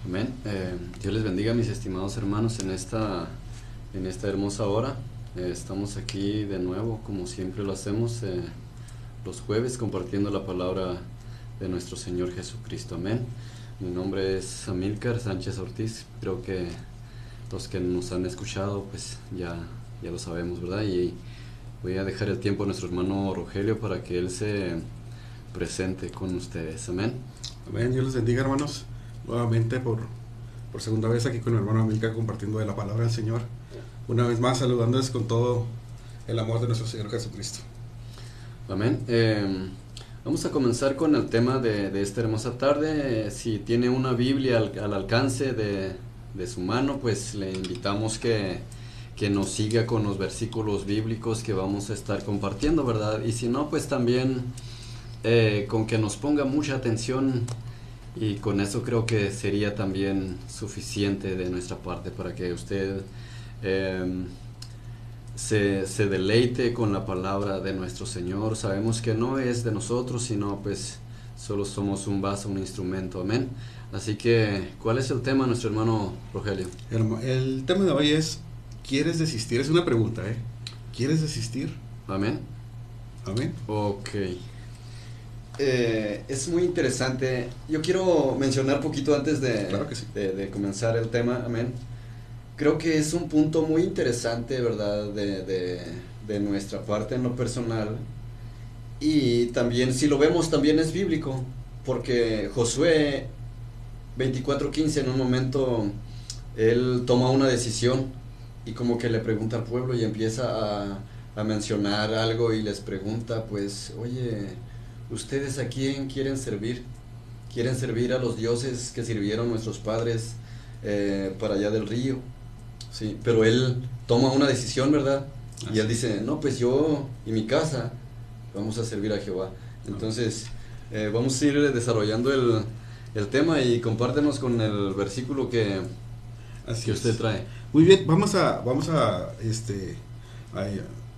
Amén. Dios les bendiga, mis estimados hermanos, en esta hermosa hora. Estamos aquí de nuevo, como siempre lo hacemos, los jueves, compartiendo la palabra de nuestro Señor Jesucristo. Amén. Mi nombre es Amílcar Sánchez Ortiz. Creo que los que nos han escuchado, pues ya lo sabemos, ¿verdad? Y voy a dejar el tiempo a nuestro hermano Rogelio para que él se presente con ustedes. Amén. Amén. Dios les bendiga, hermanos. Nuevamente por segunda vez aquí con el hermano Amílcar compartiendo de la palabra del Señor. Una vez más saludándoles con todo el amor de nuestro Señor Jesucristo. Amén. Vamos a comenzar con el tema de esta hermosa tarde. Si tiene una Biblia al alcance de su mano, pues le invitamos que nos siga con los versículos bíblicos que vamos a estar compartiendo, ¿verdad? Y si no, pues también con que nos ponga mucha atención, y con eso creo que sería también suficiente de nuestra parte para que usted se deleite con la palabra de nuestro Señor. Sabemos que no es de nosotros, sino pues solo somos un vaso, un instrumento. Amén. Así que, ¿cuál es el tema, nuestro hermano Rogelio? El tema de hoy es: ¿quieres desistir? Es una pregunta, ¿quieres desistir? Amén. Amén. Ok. Es muy interesante. Yo quiero mencionar poquito antes Claro que sí. de comenzar el tema. Amén. Creo que es un punto muy interesante, ¿verdad? De nuestra parte en lo personal. Y también, si lo vemos, también es bíblico. Porque Josué 24:15, en un momento, él toma una decisión y como que le pregunta al pueblo y empieza a mencionar algo y les pregunta, pues, oye, ¿ustedes a quién quieren servir? ¿Quieren servir a los dioses que sirvieron nuestros padres para allá del río? Sí, pero él toma una decisión, ¿verdad? Y él dice, no, pues yo y mi casa vamos a servir a Jehová. Entonces, vamos a ir desarrollando el tema, y compártenos con el versículo que usted trae. Muy bien, vamos a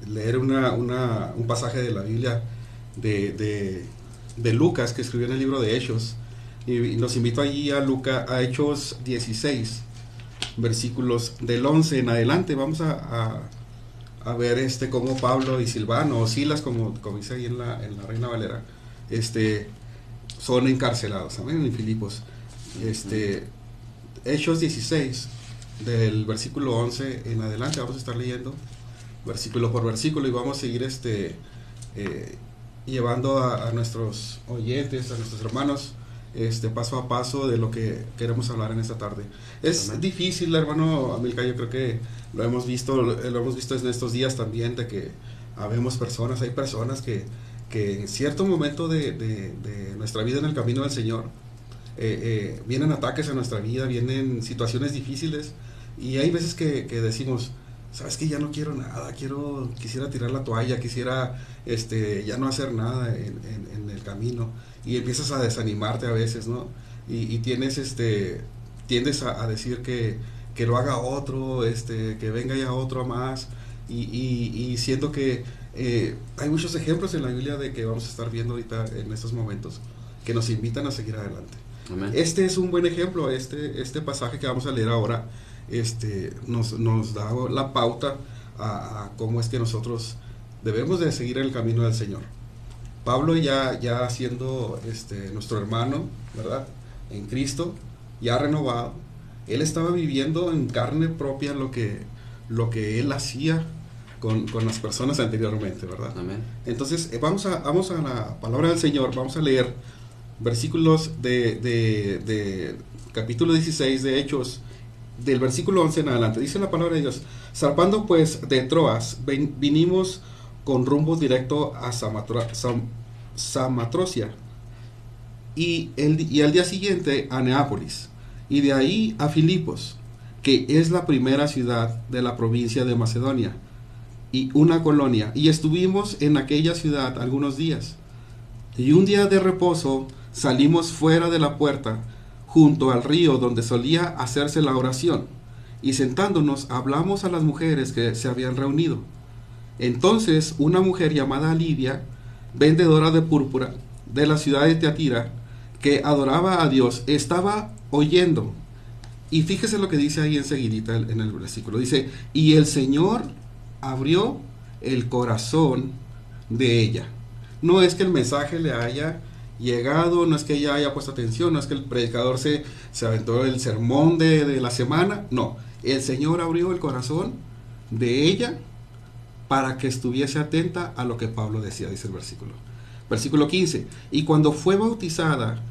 leer un pasaje de la Biblia de Lucas, que escribió en el libro de Hechos, y nos invito allí a Hechos 16, versículos del 11 en adelante. Vamos a ver cómo Pablo y Silvano, o Silas, como dice ahí en la Reina Valera, son encarcelados, ¿saben? En Filipos. Hechos 16, del versículo 11 en adelante, vamos a estar leyendo versículo por versículo, y vamos a seguir llevando a nuestros oyentes, a nuestros hermanos, paso a paso de lo que queremos hablar en esta tarde. Es Amén. difícil, hermano Amílcar, yo creo que lo hemos visto en estos días también, de que hay personas que en cierto momento de nuestra vida en el camino del Señor, vienen ataques a nuestra vida, vienen situaciones difíciles, y hay veces que decimos, sabes que ya no quiero nada, quisiera tirar la toalla, quisiera ya no hacer nada en el camino, y empiezas a desanimarte a veces, ¿no? Y tiendes a decir que lo haga otro, que venga ya otro más, y siento que hay muchos ejemplos en la Biblia de que vamos a estar viendo ahorita en estos momentos que nos invitan a seguir adelante. Amén. Este es un buen ejemplo. Este pasaje que vamos a leer ahora nos da la pauta a cómo es que nosotros debemos de seguir el camino del Señor. Pablo, ya siendo nuestro hermano, ¿verdad?, en Cristo, ya renovado, él estaba viviendo en carne propia lo que él hacía con las personas anteriormente, ¿verdad? Amén. Entonces vamos a la palabra del Señor. Vamos a leer versículos de capítulo 16 de Hechos, del versículo 11 en adelante. Dice la palabra de Dios: zarpando pues de Troas, vinimos con rumbo directo a Samatrocia, y al día siguiente a Neápolis, y de ahí a Filipos, que es la primera ciudad de la provincia de Macedonia, y una colonia, y estuvimos en aquella ciudad algunos días. Y un día de reposo salimos fuera de la puerta, junto al río donde solía hacerse la oración, y sentándonos hablamos a las mujeres que se habían reunido. Entonces una mujer llamada Lidia, vendedora de púrpura de la ciudad de Teatira, que adoraba a Dios, estaba oyendo, Y fíjese lo que dice ahí enseguidita en el versículo. Dice, y el Señor abrió el corazón de ella. No es que el mensaje le haya llegado, no es que ella haya puesto atención, no es que el predicador se aventó el sermón de la semana. No, el Señor abrió el corazón de ella para que estuviese atenta a lo que Pablo decía, dice el versículo. Versículo 15. Y cuando fue bautizada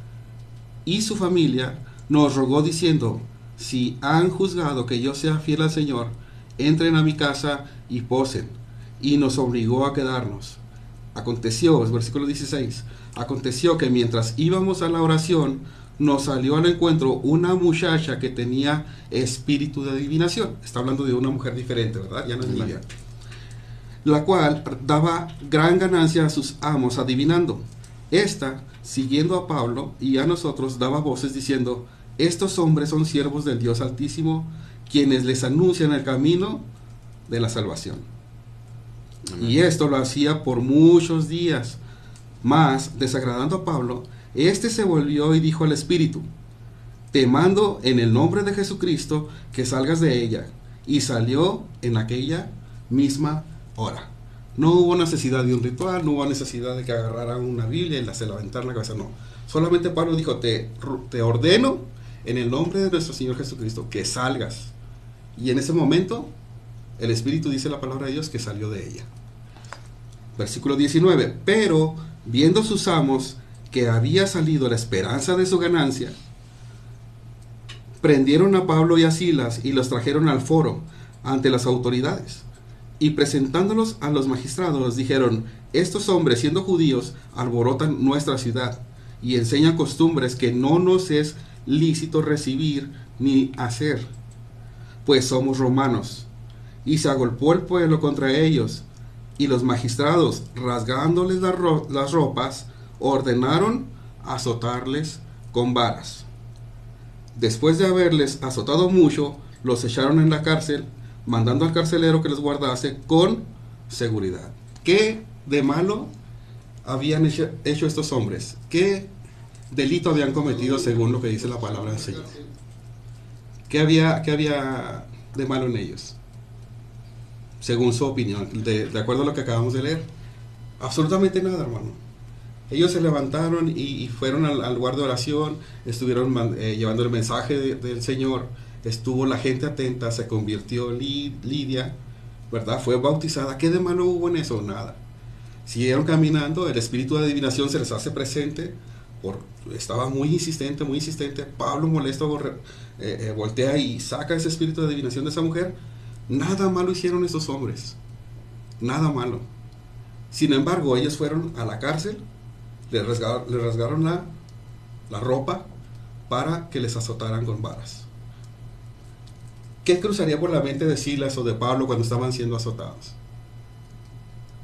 y su familia, nos rogó diciendo, si han juzgado que yo sea fiel al Señor, entren a mi casa y posen. Y nos obligó a quedarnos. Aconteció, es versículo 16, aconteció que mientras íbamos a la oración, nos salió al encuentro una muchacha que tenía espíritu de adivinación. Está hablando de una mujer diferente, ¿verdad? Ya no es Lidia. La cual daba gran ganancia a sus amos adivinando. Esta, siguiendo a Pablo y a nosotros, daba voces diciendo, estos hombres son siervos del Dios Altísimo, quienes les anuncian el camino de la salvación. Amén. Y esto lo hacía por muchos días. Mas, desagradando a Pablo, este se volvió y dijo al espíritu, te mando en el nombre de Jesucristo que salgas de ella. Y salió en aquella misma hora. No hubo necesidad de un ritual, no hubo necesidad de que agarraran una Biblia y se la aventaran la cabeza, no. Solamente Pablo dijo, te ordeno en el nombre de nuestro Señor Jesucristo que salgas. Y en ese momento, el Espíritu dice la palabra de Dios que salió de ella. Versículo 19, pero viendo sus amos que había salido la esperanza de su ganancia, prendieron a Pablo y a Silas y los trajeron al foro ante las autoridades. Y presentándolos a los magistrados, dijeron, estos hombres, siendo judíos, alborotan nuestra ciudad y enseñan costumbres que no nos es lícito recibir ni hacer, pues somos romanos. Y se agolpó el pueblo contra ellos, y los magistrados, rasgándoles las ropas, ordenaron azotarles con varas. Después de haberles azotado mucho, los echaron en la cárcel, mandando al carcelero que les guardase con seguridad. ¿Qué de malo habían hecho estos hombres? ¿Qué delito habían cometido según lo que dice la palabra del Señor? ¿Qué había de malo en ellos? Según su opinión, de acuerdo a lo que acabamos de leer. Absolutamente nada, hermano. Ellos se levantaron y fueron al lugar de oración, estuvieron llevando el mensaje del Señor. Estuvo la gente atenta, se convirtió Lidia, ¿verdad? Fue bautizada. ¿Qué de malo hubo en eso? Nada. Siguieron caminando, el espíritu de adivinación se les hace presente, estaba muy insistente. Pablo molesto voltea y saca ese espíritu de adivinación de esa mujer. Nada malo hicieron esos hombres, nada malo. Sin embargo, ellos fueron a la cárcel, le rasgaron la ropa para que les azotaran con varas. ¿Qué cruzaría por la mente de Silas o de Pablo cuando estaban siendo azotados?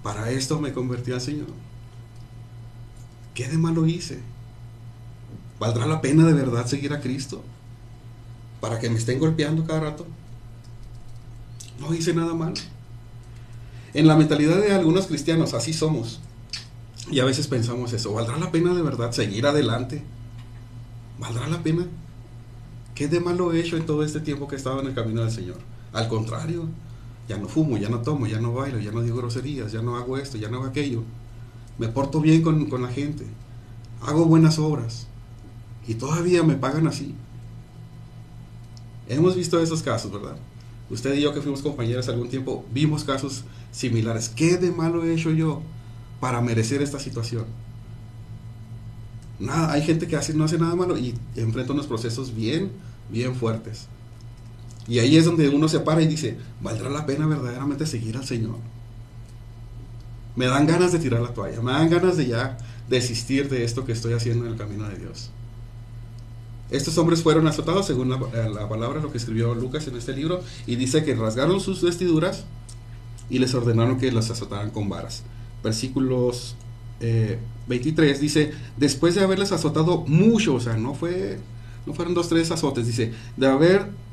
Para esto me convertí al Señor. ¿Qué de malo hice? ¿Valdrá la pena de verdad seguir a Cristo? ¿Para que me estén golpeando cada rato? No hice nada malo. En la mentalidad de algunos cristianos, así somos. Y a veces pensamos eso, ¿valdrá la pena de verdad seguir adelante? ¿Valdrá la pena? ¿Qué de malo he hecho en todo este tiempo que he estado en el camino del Señor? Al contrario, ya no fumo, ya no tomo, ya no bailo, ya no digo groserías, ya no hago esto, ya no hago aquello. Me porto bien con la gente, hago buenas obras y todavía me pagan así. Hemos visto esos casos, ¿verdad? Usted y yo, que fuimos compañeros algún tiempo, vimos casos similares. ¿Qué de malo he hecho yo para merecer esta situación? Nada, hay gente que no hace nada malo y enfrenta unos procesos bien fuertes. Y ahí es donde uno se para y dice, ¿valdrá la pena verdaderamente seguir al Señor? Me dan ganas de tirar la toalla, me dan ganas de ya desistir de esto que estoy haciendo en el camino de Dios. Estos hombres fueron azotados según la palabra, lo que escribió Lucas en este libro, y dice que rasgaron sus vestiduras y les ordenaron que los azotaran con varas. Versículos 23 dice, después de haberles azotado mucho, o sea, no fueron 2, 3 azotes, dice,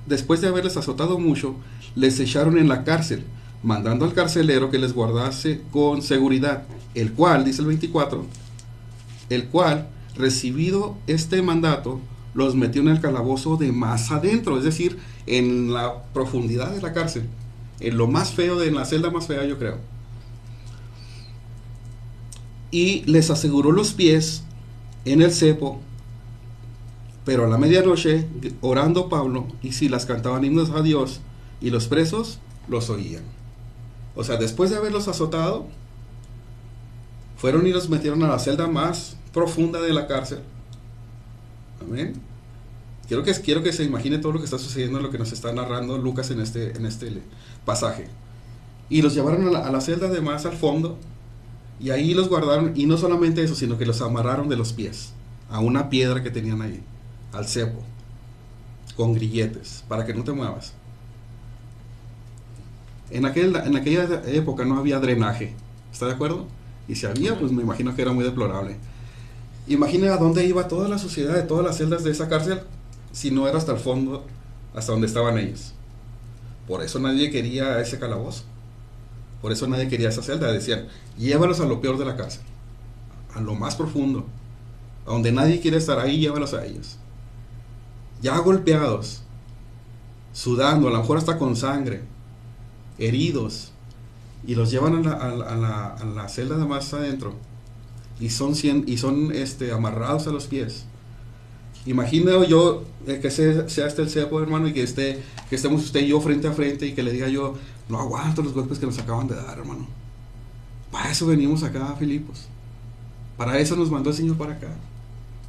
después de haberles azotado mucho, les echaron en la cárcel, mandando al carcelero que les guardase con seguridad, el cual, dice el 24, el cual, recibido este mandato, los metió en el calabozo de más adentro, es decir, en la profundidad de la cárcel, en lo más feo, en la celda más fea, yo creo. Y les aseguró los pies en el cepo, pero a la medianoche, orando Pablo y Silas cantaban himnos a Dios, y los presos los oían. O sea, después de haberlos azotado, fueron y los metieron a la celda más profunda de la cárcel. Amén. Quiero que se imagine todo lo que está sucediendo, lo que nos está narrando Lucas en este pasaje. Y los llevaron a la celda de más al fondo, y ahí los guardaron, y no solamente eso, sino que los amarraron de los pies a una piedra que tenían ahí, al cepo, con grilletes, para que no te muevas. En aquella época no había drenaje, ¿está de acuerdo? Y si había, pues me imagino que era muy deplorable. Imagina a dónde iba toda la suciedad de todas las celdas de esa cárcel, si no era hasta el fondo, hasta donde estaban ellos. Por eso nadie quería ese calabozo. Por eso nadie quería esa celda. Decían, llévalos a lo peor de la cárcel, a lo más profundo, a donde nadie quiere estar, ahí llévalos a ellos. Ya golpeados, sudando, a lo mejor hasta con sangre, heridos, y los llevan a la celda de más adentro, y son amarrados a los pies. Imagino yo que sea el cepo, hermano, y que estemos usted y yo frente a frente, y que le diga yo, no aguanto los golpes que nos acaban de dar, hermano. Para eso venimos acá a Filipos. Para eso nos mandó el Señor para acá.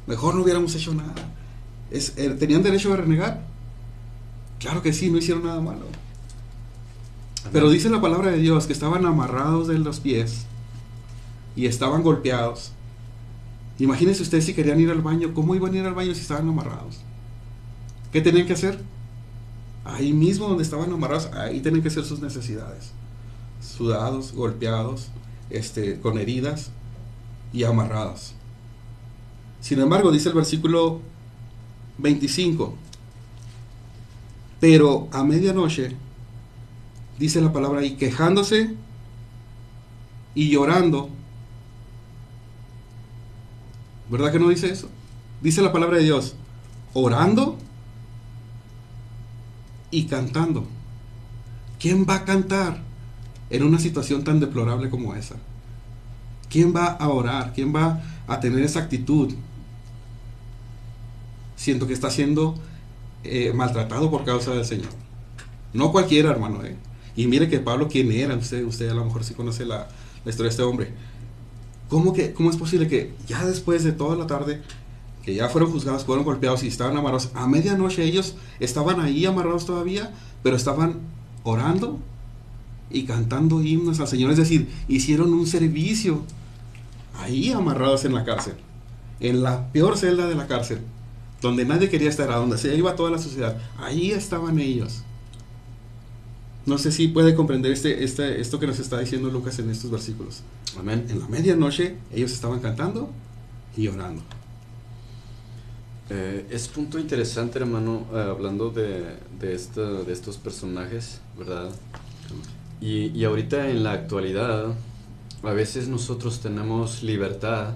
Mejor no hubiéramos hecho nada. ¿Tenían derecho a renegar? Claro que sí, no hicieron nada malo. Pero dice la palabra de Dios que estaban amarrados de los pies y estaban golpeados. Imagínense ustedes si querían ir al baño, ¿cómo iban a ir al baño si estaban amarrados? ¿Qué tenían que hacer? Ahí mismo donde estaban amarrados, ahí tenían que hacer sus necesidades. Sudados, golpeados, con heridas y amarrados. Sin embargo, dice el versículo 25, pero a medianoche, dice la palabra ahí, quejándose y llorando. ¿Verdad que no dice eso? Dice la palabra de Dios, orando y cantando. ¿Quién va a cantar en una situación tan deplorable como esa? ¿Quién va a orar? ¿Quién va a tener esa actitud? Siento que está siendo maltratado por causa del Señor. No cualquiera, hermano. Y mire que Pablo, ¿quién era? Usted a lo mejor sí conoce la historia de este hombre. ¿Cómo es posible que ya después de toda la tarde, que ya fueron juzgados, fueron golpeados y estaban amarrados, a medianoche ellos estaban ahí amarrados todavía, pero estaban orando y cantando himnos al Señor? Es decir, hicieron un servicio ahí amarrados en la cárcel, en la peor celda de la cárcel, donde nadie quería estar, a donde se iba toda la sociedad. Ahí estaban ellos. No sé si puede comprender esto que nos está diciendo Lucas en estos versículos. Amén. En la medianoche ellos estaban cantando y orando. Es punto interesante, hermano, hablando de estos personajes, ¿verdad? Y ahorita en la actualidad, a veces nosotros tenemos libertad,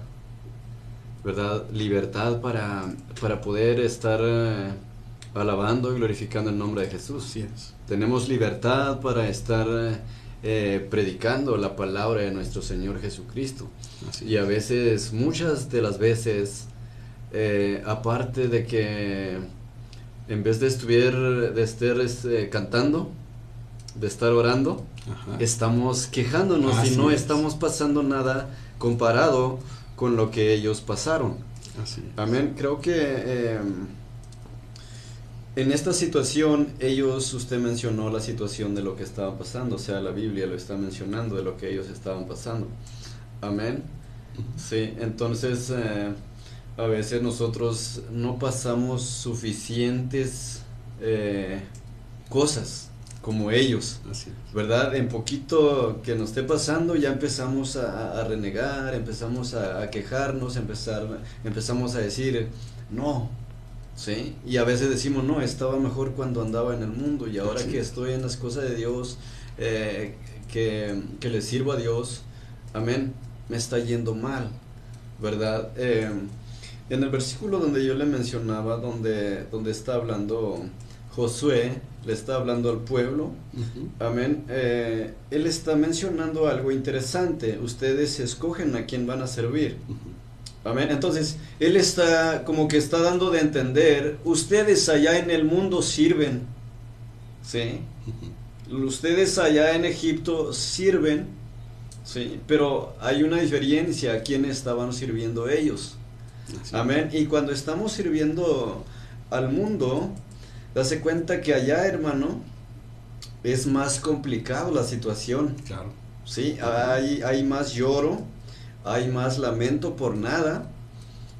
¿verdad? Libertad para poder estar alabando y glorificando el nombre de Jesús. Así es. Tenemos libertad para estar predicando la palabra de nuestro Señor Jesucristo. Así y a es. veces, muchas de las veces, aparte de que en vez de estar cantando, de estar orando, Ajá. estamos quejándonos Así y no es. estamos pasando nada comparado con lo que ellos pasaron. Así es. Amén. Creo que en esta situación, usted mencionó la situación de lo que estaba pasando, o sea, la Biblia lo está mencionando de lo que ellos estaban pasando. Amén. Sí, entonces a veces nosotros no pasamos suficientes cosas como ellos, Así es. ¿verdad? En poquito que nos esté pasando ya empezamos a renegar, empezamos a quejarnos, empezamos a decir, no. ¿Sí? Y a veces decimos, no, estaba mejor cuando andaba en el mundo y ahora Sí. que estoy en las cosas de Dios, que le sirvo a Dios, amén, me está yendo mal, ¿verdad? En el versículo donde yo le mencionaba, donde está hablando Josué, le está hablando al pueblo, amén, él está mencionando algo interesante, ustedes escogen a quién van a servir, amén, entonces él está como que está dando de entender, ustedes allá en el mundo sirven, ¿sí? Ustedes allá en Egipto sirven, ¿sí? Pero hay una diferencia a quién estaban sirviendo ellos. Así Amén. Y cuando estamos sirviendo al mundo, dase cuenta que allá, hermano, es más complicado la situación. claro. Sí, hay más lloro, hay más lamento por nada.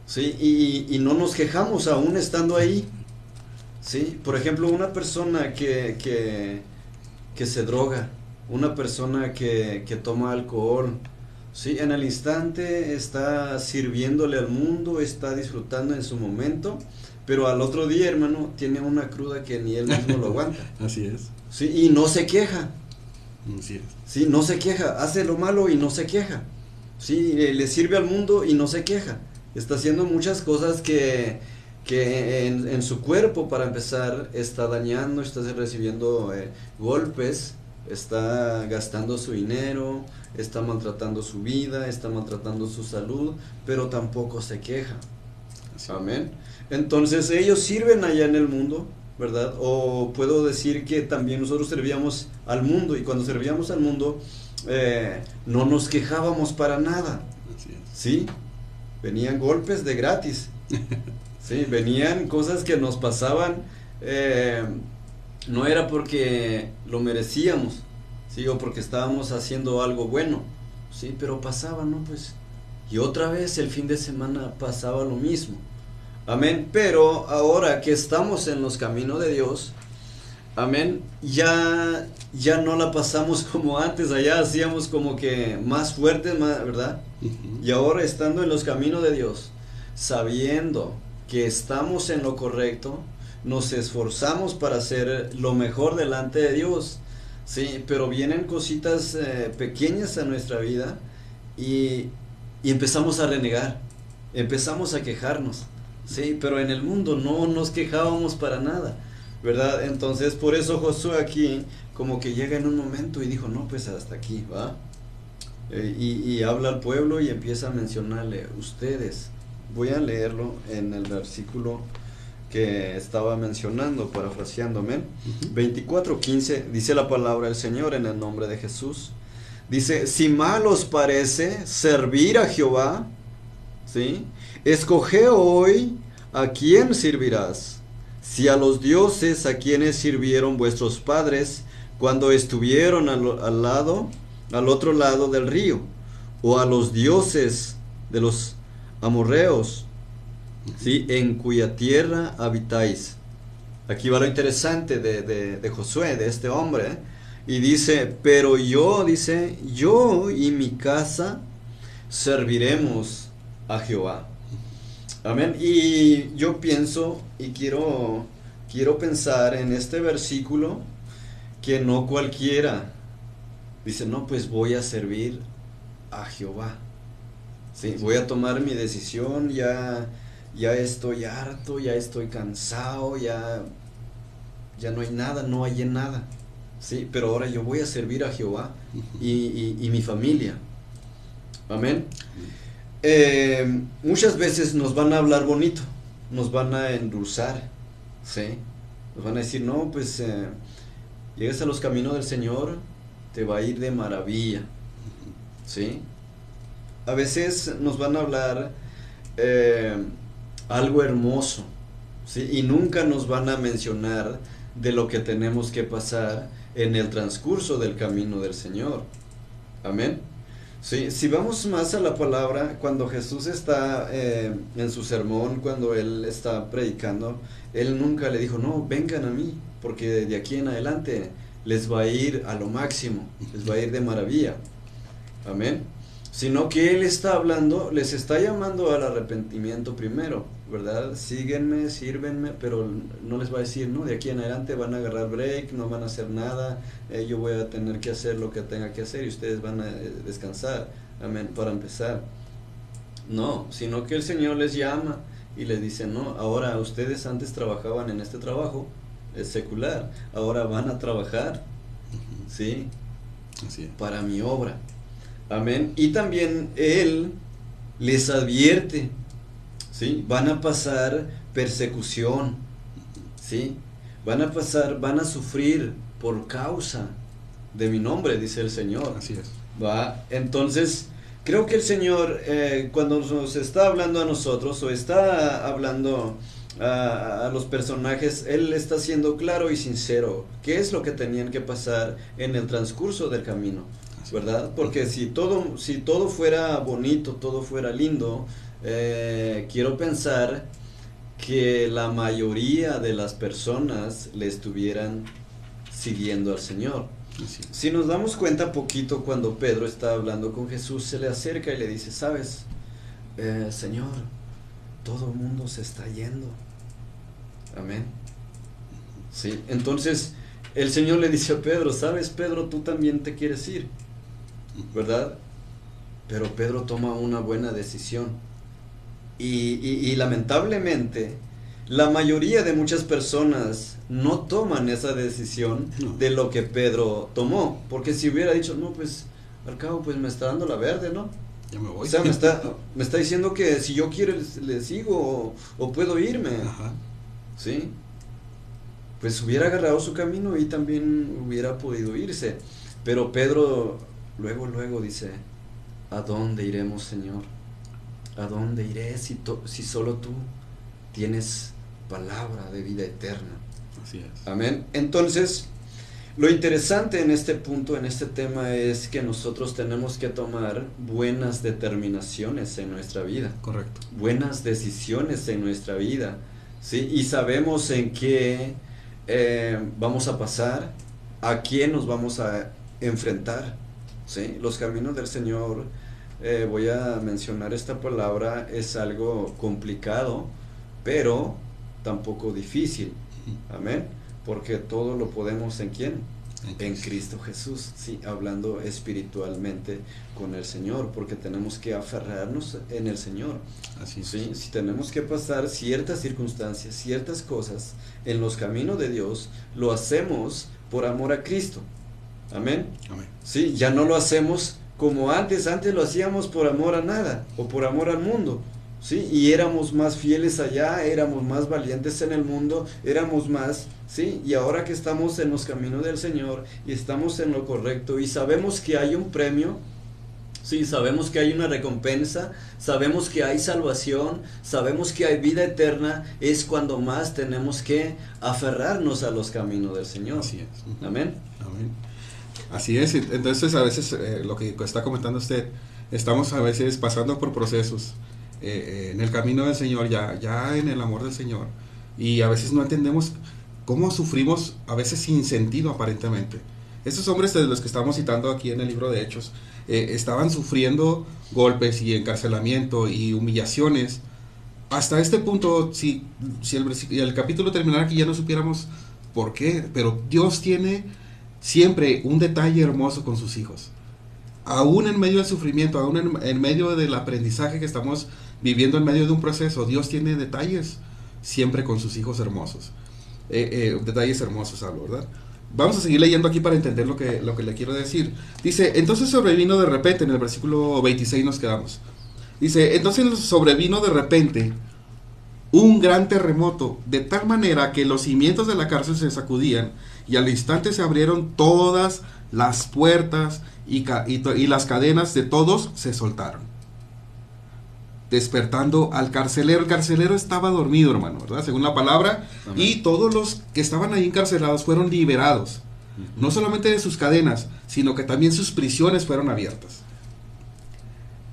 Sí, y no nos quejamos aún estando ahí. Sí, por ejemplo, una persona que se droga, una persona que toma alcohol, sí, en el instante está sirviéndole al mundo, está disfrutando en su momento, pero al otro día, hermano, tiene una cruda que ni él mismo lo aguanta, Así es. sí, y no se queja, Así es. sí, no se queja, hace lo malo y no se queja, sí, le sirve al mundo y no se queja, está haciendo muchas cosas que en su cuerpo, para empezar, está dañando, está recibiendo golpes, está gastando su dinero, está maltratando su vida, está maltratando su salud, pero tampoco se queja. Así. Amén. Entonces ellos sirven allá en el mundo, ¿verdad? O puedo decir que también nosotros servíamos al mundo, y cuando servíamos al mundo no nos quejábamos para nada, Así es. ¿sí? Venían golpes de gratis. Sí, venían cosas que nos pasaban, no era porque lo merecíamos, sí, o porque estábamos haciendo algo bueno, sí, pero pasaba, ¿no? Pues, y otra vez el fin de semana pasaba lo mismo, amén, pero ahora que estamos en los caminos de Dios, amén, ya no la pasamos como antes, allá hacíamos como que más fuertes, más, ¿verdad? Y ahora estando en los caminos de Dios, sabiendo que estamos en lo correcto, nos esforzamos para hacer lo mejor delante de Dios, sí, pero vienen cositas pequeñas a nuestra vida y empezamos a renegar, empezamos a quejarnos, sí, pero en el mundo no nos quejábamos para nada, ¿verdad? Entonces por eso Josué aquí como que llega en un momento y dijo, no, pues hasta aquí, ¿va? Y habla al pueblo y empieza a mencionarle, ustedes, voy a leerlo en el versículo que estaba mencionando, parafraseando, amén. 24:15 dice la palabra del Señor en el nombre de Jesús. Dice, si mal os parece servir a Jehová, ¿sí? Escoge hoy a quién servirás, si a los dioses a quienes sirvieron vuestros padres cuando estuvieron al otro lado del río, o a los dioses de los amorreos, ¿sí? En cuya tierra habitáis. Aquí va lo interesante de Josué, de este hombre, ¿eh? Y dice, pero yo, dice, yo y mi casa serviremos a Jehová. Amén. Y yo pienso y quiero pensar en este versículo que no cualquiera dice, no, pues voy a servir a Jehová. Sí, voy a tomar mi decisión, ya estoy harto, ya estoy cansado, ya no hay nada, no hay nada. Sí, pero ahora yo voy a servir a Jehová y mi familia. Amén. Muchas veces nos van a hablar bonito, nos van a endulzar, ¿sí? Nos van a decir, no, pues llegas a los caminos del Señor, te va a ir de maravilla, ¿sí? A veces nos van a hablar algo hermoso, ¿sí? Y nunca nos van a mencionar de lo que tenemos que pasar en el transcurso del camino del Señor. Amén. Sí, si vamos más a la palabra, cuando Jesús está en su sermón, cuando Él está predicando, Él nunca le dijo, no, vengan a mí, porque de aquí en adelante les va a ir a lo máximo, les va a ir de maravilla. Amén. Sino que Él está hablando, les está llamando al arrepentimiento primero, ¿verdad? Síguenme, sírvenme, pero no les va a decir, no, de aquí en adelante van a agarrar break, no van a hacer nada, yo voy a tener que hacer lo que tenga que hacer y ustedes van a descansar, amén, para empezar. No, sino que el Señor les llama y le dice, no, ahora ustedes antes trabajaban en este trabajo, es secular, ahora van a trabajar, ¿sí? Así es. Para mi obra. Amén. Y también Él les advierte, ¿sí? Van a pasar persecución, ¿sí? Van a sufrir por causa de mi nombre, dice el Señor. Así es. ¿Va? Entonces, creo que el Señor, cuando nos está hablando a nosotros, o está hablando a los personajes, Él está siendo claro y sincero. ¿Qué es lo que tenían que pasar en el transcurso del camino? ¿Verdad? Porque si todo fuera bonito, todo fuera lindo, quiero pensar que la mayoría de las personas le estuvieran siguiendo al Señor. Si nos damos cuenta poquito, cuando Pedro está hablando con Jesús, se le acerca y le dice, ¿sabes? Señor, todo el mundo se está yendo. Amén. Sí, entonces el Señor le dice a Pedro, ¿sabes, Pedro? Tú también te quieres ir, ¿verdad? Pero Pedro toma una buena decisión. Y lamentablemente, la mayoría de muchas personas no toman esa decisión de lo que Pedro tomó. Porque si hubiera dicho, no, pues, al cabo, pues me está dando la verde, ¿no? Ya me voy. O sea, me está diciendo que si yo quiero le sigo o puedo irme. Ajá. ¿Sí? Pues hubiera agarrado su camino y también hubiera podido irse. Pero Pedro luego dice, ¿a dónde iremos, Señor? ¿A dónde iré si solo tú tienes palabra de vida eterna? Así es. Amén. Entonces, lo interesante en este punto, en este tema, es que nosotros tenemos que tomar buenas determinaciones en nuestra vida. Correcto. Buenas decisiones en nuestra vida, ¿sí? Y sabemos en qué vamos a pasar, a quién nos vamos a enfrentar, ¿sí? Los caminos del Señor, voy a mencionar esta palabra, es algo complicado, pero tampoco difícil. Amén. Porque todo lo podemos ¿en quién? En Cristo Jesús, sí, hablando espiritualmente con el Señor, porque tenemos que aferrarnos en el Señor. Así es. Sí, si tenemos que pasar ciertas circunstancias, ciertas cosas en los caminos de Dios, lo hacemos por amor a Cristo. Amén. Amén. Sí, ya no lo hacemos como antes lo hacíamos por amor a nada o por amor al mundo. Sí, y éramos más fieles allá, éramos más valientes en el mundo, éramos más, sí, y ahora que estamos en los caminos del Señor y estamos en lo correcto y sabemos que hay un premio, sí, sabemos que hay una recompensa, sabemos que hay salvación, sabemos que hay vida eterna, es cuando más tenemos que aferrarnos a los caminos del Señor. Así es. Amén. Amén. Así es, entonces a veces lo que está comentando usted, estamos a veces pasando por procesos en el camino del Señor, ya en el amor del Señor, y a veces no entendemos cómo sufrimos, a veces sin sentido aparentemente. Estos hombres de los que estamos citando aquí en el libro de Hechos, estaban sufriendo golpes y encarcelamiento y humillaciones. Hasta este punto, si el capítulo terminara aquí, ya no supiéramos por qué, pero Dios tiene siempre un detalle hermoso con sus hijos. Aún en medio del sufrimiento, aún en medio del aprendizaje que estamos viviendo en medio de un proceso, Dios tiene detalles siempre con sus hijos hermosos. Detalles hermosos hablo, ¿verdad? Vamos a seguir leyendo aquí para entender lo que le quiero decir. Dice, entonces sobrevino de repente, en el versículo 26 nos quedamos. Dice, entonces sobrevino de repente un gran terremoto, de tal manera que los cimientos de la cárcel se sacudían, y al instante se abrieron todas las puertas y las cadenas de todos se soltaron, despertando al carcelero. El carcelero estaba dormido, hermano, ¿verdad? Según la palabra. Amén. Y todos los que estaban ahí encarcelados fueron liberados, no solamente de sus cadenas, sino que también sus prisiones fueron abiertas.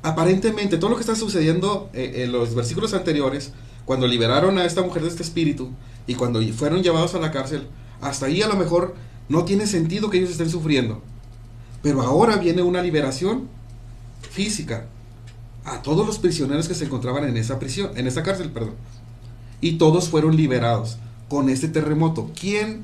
Aparentemente, todo lo que está sucediendo en los versículos anteriores, cuando liberaron a esta mujer de este espíritu y cuando fueron llevados a la cárcel, hasta ahí a lo mejor no tiene sentido que ellos estén sufriendo. Pero ahora viene una liberación física a todos los prisioneros que se encontraban en esa prisión, en esa cárcel, perdón. Y todos fueron liberados con este terremoto. ¿Quién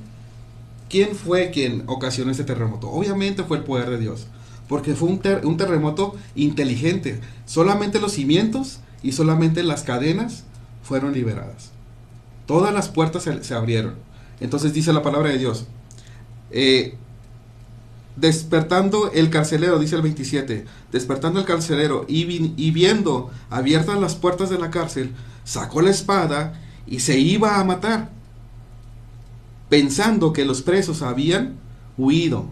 fue quien ocasionó este terremoto? Obviamente fue el poder de Dios, porque fue un terremoto inteligente. Solamente los cimientos y solamente las cadenas fueron liberadas. Todas las puertas se abrieron. Entonces dice la palabra de Dios, despertando el carcelero, dice el 27, despertando el carcelero y viendo abiertas las puertas de la cárcel, sacó la espada y se iba a matar, pensando que los presos habían huido.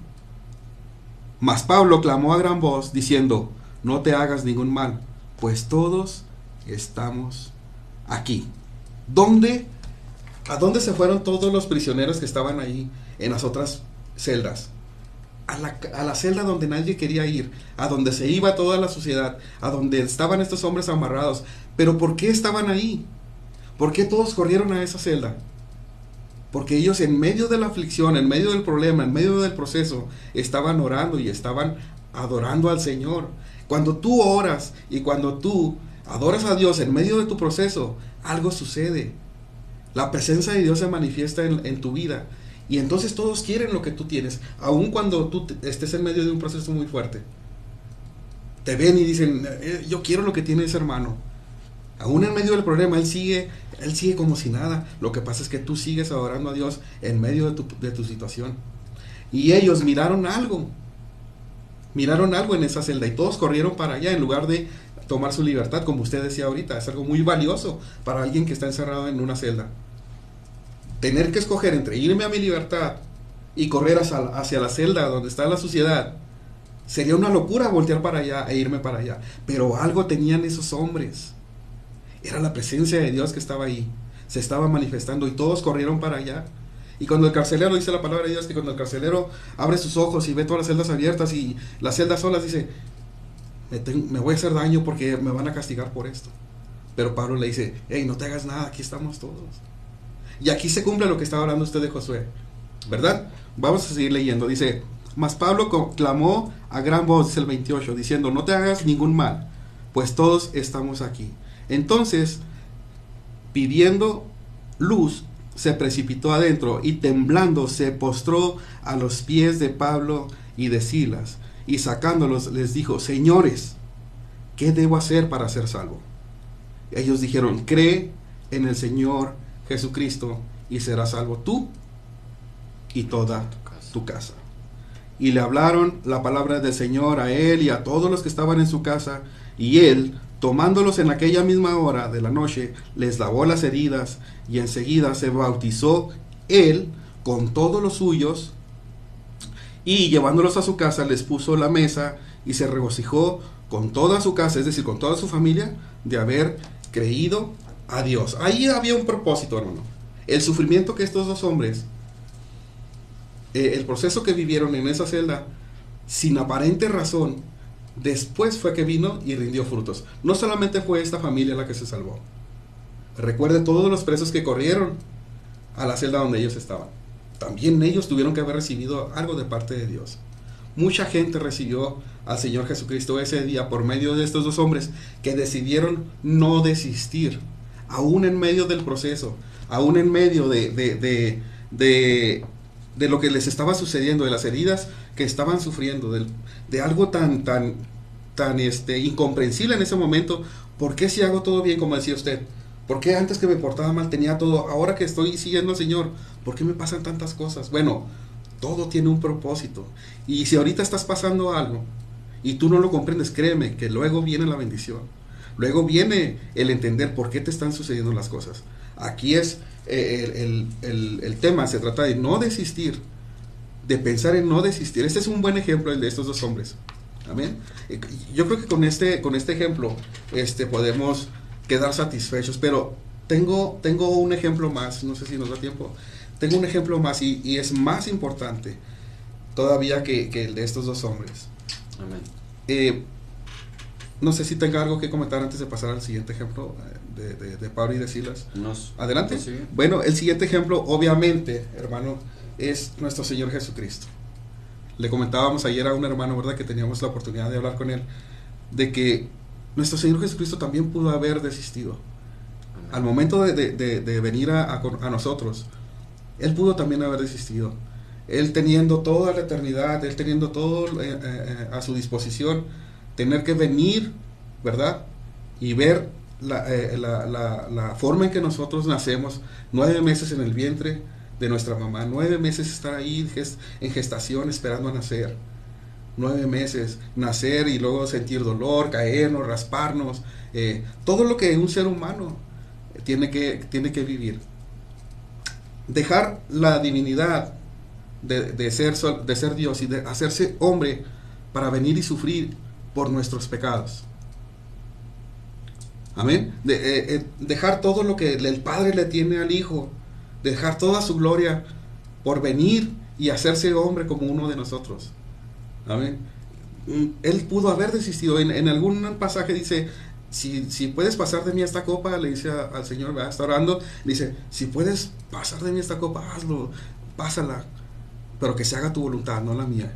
Mas Pablo clamó a gran voz, diciendo, no te hagas ningún mal, pues todos estamos aquí. ¿A dónde se fueron todos los prisioneros que estaban ahí en las otras celdas? A la celda donde nadie quería ir, a donde se iba toda la sociedad, a donde estaban estos hombres amarrados. Pero ¿por qué estaban ahí? ¿Por qué todos corrieron a esa celda? Porque ellos en medio de la aflicción, en medio del problema, en medio del proceso, estaban orando y estaban adorando al Señor. Cuando tú oras y cuando tú adoras a Dios en medio de tu proceso, algo sucede. La presencia de Dios se manifiesta en tu vida. Y entonces todos quieren lo que tú tienes, aun cuando tú estés en medio de un proceso muy fuerte. Te ven y dicen, yo quiero lo que tiene ese hermano. Aún en medio del problema, él sigue como si nada. Lo que pasa es que tú sigues adorando a Dios en medio de tu situación. Y ellos miraron algo en esa celda y todos corrieron para allá en lugar de tomar su libertad, como usted decía ahorita. Es algo muy valioso para alguien que está encerrado en una celda. Tener que escoger entre irme a mi libertad y correr hacia la celda donde está la suciedad, sería una locura voltear para allá e irme para allá. Pero algo tenían esos hombres. Era la presencia de Dios que estaba ahí. Se estaba manifestando y todos corrieron para allá. Y cuando el carcelero, dice la palabra de Dios, que cuando el carcelero abre sus ojos y ve todas las celdas abiertas y las celdas solas, dice, me voy a hacer daño porque me van a castigar por esto. Pero Pablo le dice, hey, no te hagas nada, aquí estamos todos. Y aquí se cumple lo que estaba hablando usted de Josué, ¿verdad? Vamos a seguir leyendo. Dice, mas Pablo clamó a gran voz, dice el 28, diciendo, no te hagas ningún mal, pues todos estamos aquí. Entonces, pidiendo luz, se precipitó adentro y temblando se postró a los pies de Pablo y de Silas, y sacándolos les dijo, señores, ¿qué debo hacer para ser salvo? Ellos dijeron, cree en el Señor Jesucristo y serás salvo tú y toda tu casa. Y le hablaron la palabra del Señor a él y a todos los que estaban en su casa, y él, tomándolos en aquella misma hora de la noche, les lavó las heridas, y enseguida se bautizó él con todos los suyos, y llevándolos a su casa les puso la mesa, y se regocijó con toda su casa, es decir, con toda su familia, de haber creído a Dios. Ahí había un propósito, hermano. El sufrimiento que estos dos hombres, el proceso que vivieron en esa celda, sin aparente razón, después fue que vino y rindió frutos. No solamente fue esta familia la que se salvó. Recuerde todos los presos que corrieron a la celda donde ellos estaban. También ellos tuvieron que haber recibido algo de parte de Dios. Mucha gente recibió al Señor Jesucristo ese día por medio de estos dos hombres que decidieron no desistir, aún en medio del proceso, aún en medio de lo que les estaba sucediendo, de las heridas que estaban sufriendo, de algo tan incomprensible en ese momento. ¿Por qué si hago todo bien, como decía usted? ¿Por qué antes que me portaba mal tenía todo? Ahora que estoy siguiendo al Señor, ¿por qué me pasan tantas cosas? Bueno, todo tiene un propósito. Y si ahorita estás pasando algo y tú no lo comprendes, créeme que luego viene la bendición. Luego viene el entender por qué te están sucediendo las cosas. Aquí es el tema, se trata de no desistir, de pensar en no desistir. Este es un buen ejemplo, el de estos dos hombres. Amén. Yo creo que con este ejemplo podemos quedar satisfechos, pero tengo un ejemplo más, no sé si nos da tiempo. Tengo un ejemplo más y es más importante todavía que el de estos dos hombres. Amén. No sé si tenga algo que comentar antes de pasar al siguiente ejemplo de Pablo y de Silas. Adelante. Sí. Bueno, el siguiente ejemplo, obviamente, hermano, es nuestro Señor Jesucristo. Le comentábamos ayer a un hermano, ¿verdad?, que teníamos la oportunidad de hablar con él, de que nuestro Señor Jesucristo también pudo haber desistido. Amén. Al momento de venir a nosotros, Él pudo también haber desistido. Él teniendo toda la eternidad, Él teniendo todo a su disposición, tener que venir, ¿verdad?, y ver la forma en que nosotros nacemos, 9 meses en el vientre de nuestra mamá, 9 meses estar ahí en gestación esperando a nacer, 9 meses nacer y luego sentir dolor, caernos, rasparnos, todo lo que un ser humano tiene que vivir. Dejar la divinidad de ser Dios y de hacerse hombre para venir y sufrir por nuestros pecados. Amén. Dejar todo lo que el Padre le tiene al Hijo, dejar toda su gloria por venir y hacerse hombre como uno de nosotros. Amén. Él pudo haber desistido. En algún pasaje dice, si puedes pasar de mí esta copa, le dice al Señor, ¿verdad? Está orando, le dice, si puedes pasar de mí esta copa, hazlo, pásala, pero que se haga tu voluntad, no la mía,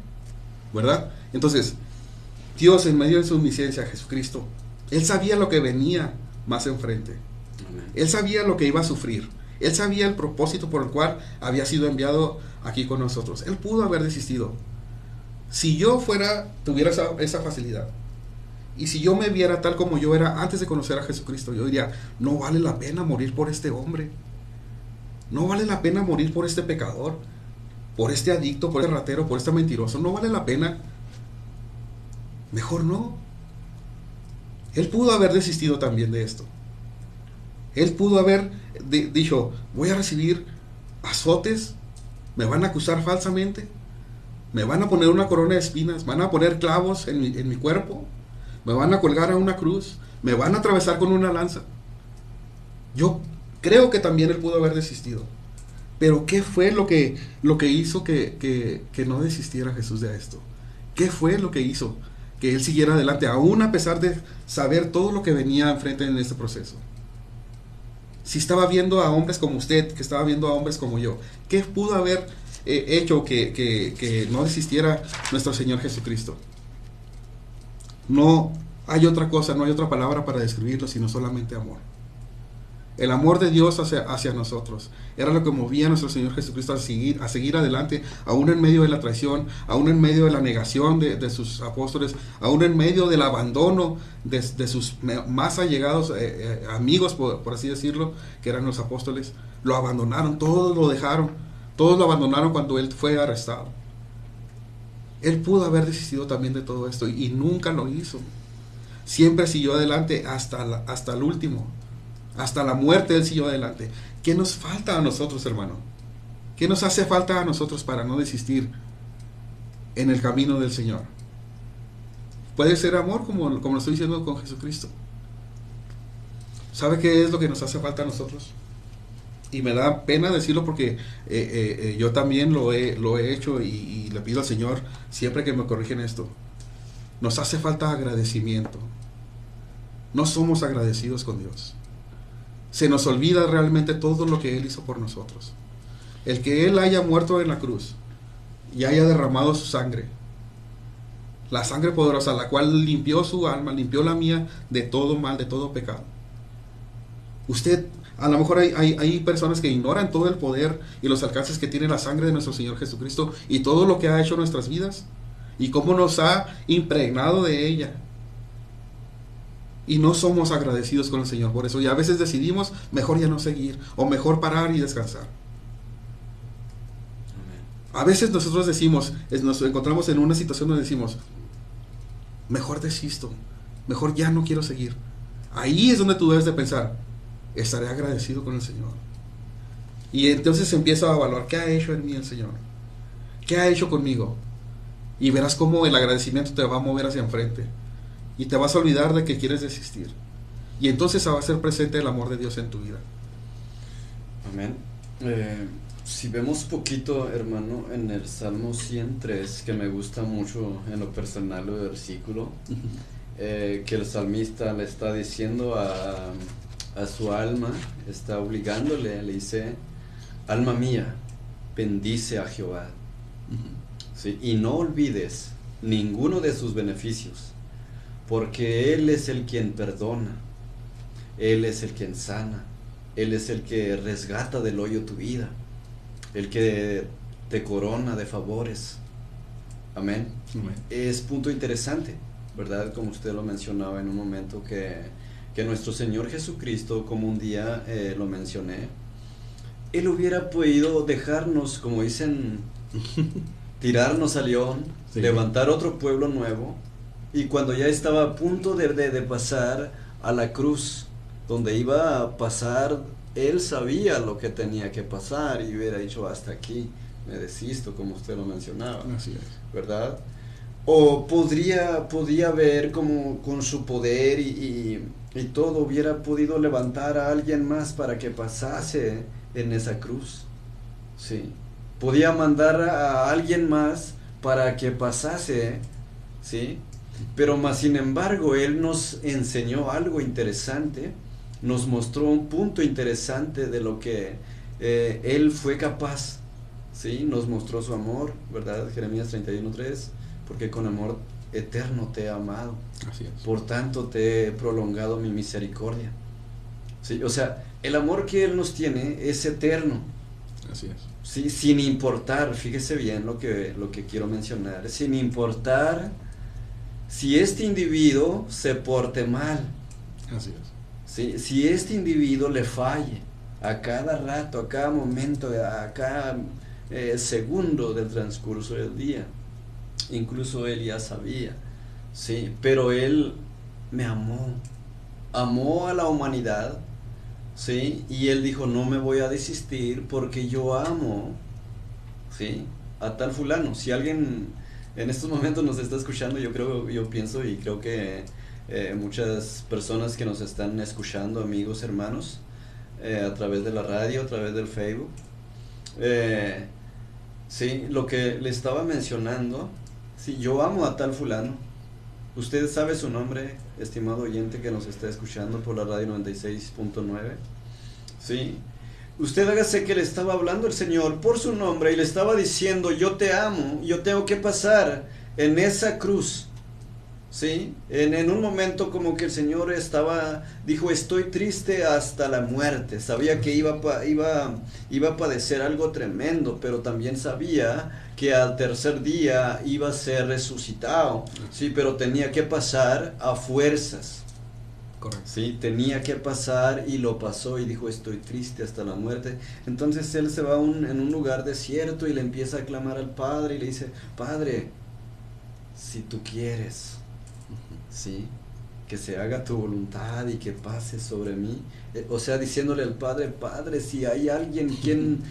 ¿verdad? Entonces, Dios en medio de su omnisciencia, Jesucristo, Él sabía lo que venía más enfrente. Amén. Él sabía lo que iba a sufrir. Él sabía el propósito por el cual había sido enviado aquí con nosotros. Él pudo haber desistido. Si yo tuviera esa facilidad, y si yo me viera tal como yo era antes de conocer a Jesucristo, yo diría, no vale la pena morir por este hombre. No vale la pena morir por este pecador, por este adicto, por este ratero, por este mentiroso. No vale la pena. Mejor no. Él pudo haber desistido también de esto. Él pudo haber dicho, voy a recibir azotes, me van a acusar falsamente, me van a poner una corona de espinas, van a poner clavos en mi cuerpo, me van a colgar a una cruz, me van a atravesar con una lanza. Yo creo que también él pudo haber desistido. Pero ¿qué fue lo que hizo que no desistiera Jesús de esto? ¿Qué fue lo que hizo que él siguiera adelante, aún a pesar de saber todo lo que venía enfrente en este proceso? Si estaba viendo a hombres como usted, que estaba viendo a hombres como yo, ¿qué pudo haber hecho que no desistiera nuestro Señor Jesucristo? No hay otra cosa, no hay otra palabra para describirlo, sino solamente amor. El amor de Dios hacia nosotros era lo que movía a nuestro Señor Jesucristo a seguir adelante, aún en medio de la traición, aún en medio de la negación de sus apóstoles, aún en medio del abandono de sus más allegados amigos, por así decirlo, que eran los apóstoles. Lo abandonaron, todos lo dejaron, todos lo abandonaron cuando él fue arrestado. Él pudo haber desistido también de todo esto y nunca lo hizo. Siempre siguió adelante hasta el último. Hasta la muerte él siguió adelante. ¿Qué nos falta a nosotros, hermano? ¿Qué nos hace falta a nosotros para no desistir en el camino del Señor? Puede ser amor, como lo estoy diciendo con Jesucristo. ¿Sabe qué es lo que nos hace falta a nosotros? Y me da pena decirlo porque yo también lo he hecho y le pido al Señor siempre que me corrigen esto. Nos hace falta agradecimiento. No somos agradecidos con Dios. Se nos olvida realmente todo lo que Él hizo por nosotros. El que Él haya muerto en la cruz y haya derramado su sangre, la sangre poderosa, la cual limpió su alma, limpió la mía de todo mal, de todo pecado. Usted, a lo mejor hay personas que ignoran todo el poder y los alcances que tiene la sangre de nuestro Señor Jesucristo y todo lo que ha hecho en nuestras vidas y cómo nos ha impregnado de ella. Y no somos agradecidos con el Señor por eso. Y a veces decidimos mejor ya no seguir, o mejor parar y descansar. Amén. A veces nosotros nos encontramos en una situación donde decimos, mejor desisto, mejor ya no quiero seguir. Ahí es donde tú debes de pensar, estaré agradecido con el Señor. Y entonces empieza a evaluar, ¿qué ha hecho en mí el Señor? ¿Qué ha hecho conmigo? Y verás cómo el agradecimiento te va a mover hacia enfrente. Y te vas a olvidar de que quieres desistir. Y entonces va a ser presente el amor de Dios en tu vida. Amén. Si vemos poquito, hermano, en el Salmo 103, que me gusta mucho en lo personal el versículo, que el salmista le está diciendo a su alma, está obligándole, le dice, alma mía, bendice a Jehová. ¿Sí? Y no olvides ninguno de sus beneficios, porque Él es el quien perdona, Él es el quien sana, Él es el que resgata del hoyo tu vida, el que te corona de favores. Amén. Amén. Es punto interesante, ¿verdad? Como usted lo mencionaba en un momento, que que nuestro Señor Jesucristo, como un día lo mencioné, Él hubiera podido dejarnos, como dicen, tirarnos a León, Sí. levantar otro pueblo nuevo, y cuando ya estaba a punto de pasar a la cruz, donde iba a pasar, Él sabía lo que tenía que pasar y hubiera dicho: hasta aquí, me desisto, como usted lo mencionaba, Así es. ¿verdad? O podría ver como con su poder y todo hubiera podido levantar a alguien más para que pasase en esa cruz, ¿sí? Podía mandar a alguien más para que pasase, ¿sí? Pero más sin embargo, Él nos enseñó algo interesante, nos mostró un punto interesante de lo que Él fue capaz, ¿sí? Nos mostró su amor, ¿verdad? Jeremías 31:3, porque con amor eterno te he amado, Así es. por tanto te he prolongado mi misericordia, ¿sí? O sea, el amor que Él nos tiene es eterno, Así es. ¿sí? Sin importar, fíjese bien lo que quiero mencionar, sin importar si este individuo se porte mal, Así es. ¿sí? Si este individuo le falle a cada rato, a cada momento, a cada segundo del transcurso del día, incluso Él ya sabía, ¿sí? Pero Él me amó a la humanidad, ¿sí? Y Él dijo: no me voy a desistir porque yo amo, ¿sí? A tal fulano. Si alguien en estos momentos nos está escuchando, yo pienso y creo que muchas personas que nos están escuchando, amigos, hermanos, a través de la radio, a través del Facebook, eh, sí, lo que le estaba mencionando, sí, yo amo a tal fulano. Usted sabe su nombre, estimado oyente que nos está escuchando por la radio 96.9, sí. Usted hágase que le estaba hablando el Señor por su nombre y le estaba diciendo: yo te amo, yo tengo que pasar en esa cruz, ¿sí? En un momento como que el Señor dijo: estoy triste hasta la muerte. Sabía que iba a padecer algo tremendo, pero también sabía que al tercer día iba a ser resucitado, ¿sí? Pero tenía que pasar a fuerzas. Correcto. Sí, tenía que pasar y lo pasó y dijo: estoy triste hasta la muerte. Entonces él se va en un lugar desierto y le empieza a clamar al Padre y le dice: Padre, si tú quieres, sí, que se haga tu voluntad y que pase sobre mí. O sea, diciéndole al Padre: Padre, si hay alguien quien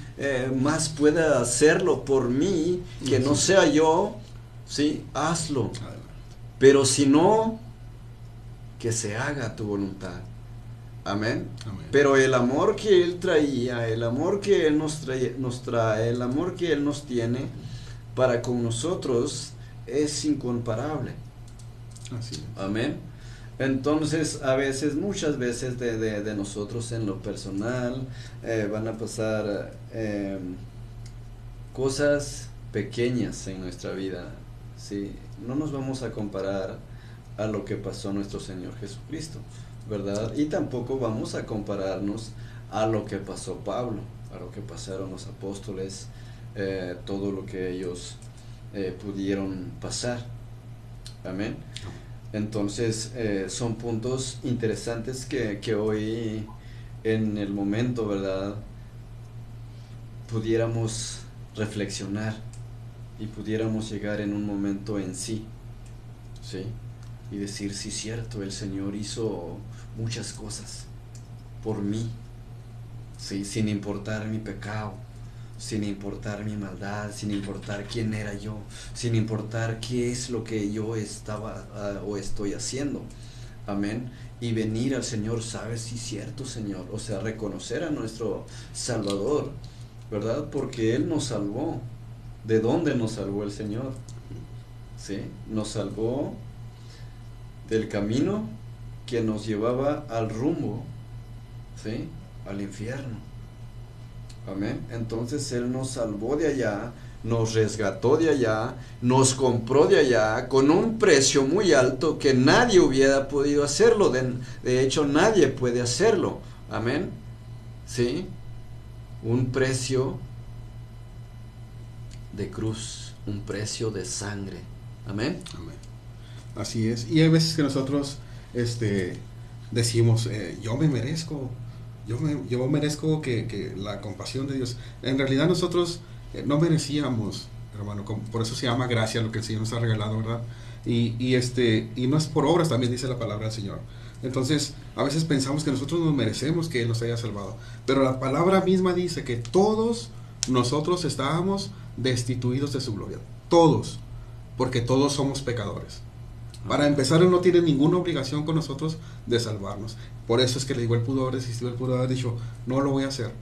más pueda hacerlo por mí, que no sea yo, sí, hazlo. Adelante. Pero si no, que se haga tu voluntad. Amén. Amén. Pero el amor que Él traía, el amor que Él nos trae, el amor que Él nos tiene para con nosotros es incomparable. Así es. Amén. Entonces, muchas veces de nosotros en lo personal van a pasar cosas pequeñas en nuestra vida, ¿sí? No nos vamos a comparar a lo que pasó nuestro Señor Jesucristo, ¿verdad? Y tampoco vamos a compararnos a lo que pasó Pablo, a lo que pasaron los apóstoles, todo lo que ellos pudieron pasar. Amén. Entonces son puntos interesantes que hoy en el momento, ¿verdad?, pudiéramos reflexionar y pudiéramos llegar en un momento en sí, ¿sí? Y decir: sí, cierto, el Señor hizo muchas cosas por mí, ¿sí? Sin importar mi pecado, sin importar mi maldad, sin importar quién era yo, sin importar qué es lo que yo estaba o estoy haciendo. Amén. Y venir al Señor: sabes, sí, cierto, Señor. O sea, reconocer a nuestro Salvador, ¿verdad? Porque Él nos salvó. ¿De dónde nos salvó el Señor? ¿Sí? Nos salvó del camino que nos llevaba al rumbo, ¿sí?, al infierno. Amén. Entonces Él nos salvó de allá, nos resgató de allá, nos compró de allá con un precio muy alto que nadie hubiera podido hacerlo. De hecho, nadie puede hacerlo. Amén. ¿Sí? Un precio de cruz, un precio de sangre. Amén. Amén. Así es. Y hay veces que nosotros decimos, yo me merezco, yo merezco que la compasión de Dios. En realidad nosotros no merecíamos, hermano, por eso se llama gracia lo que el Señor nos ha regalado, ¿verdad? Y no es por obras, también dice la palabra del Señor. Entonces, a veces pensamos que nosotros nos merecemos que Él nos haya salvado, pero la palabra misma dice que todos nosotros estábamos destituidos de su gloria, todos, porque todos somos pecadores. Para empezar, Él no tiene ninguna obligación con nosotros de salvarnos. Por eso es que le digo, Él pudo haber desistido, Él pudo haber dicho, no lo voy a hacer.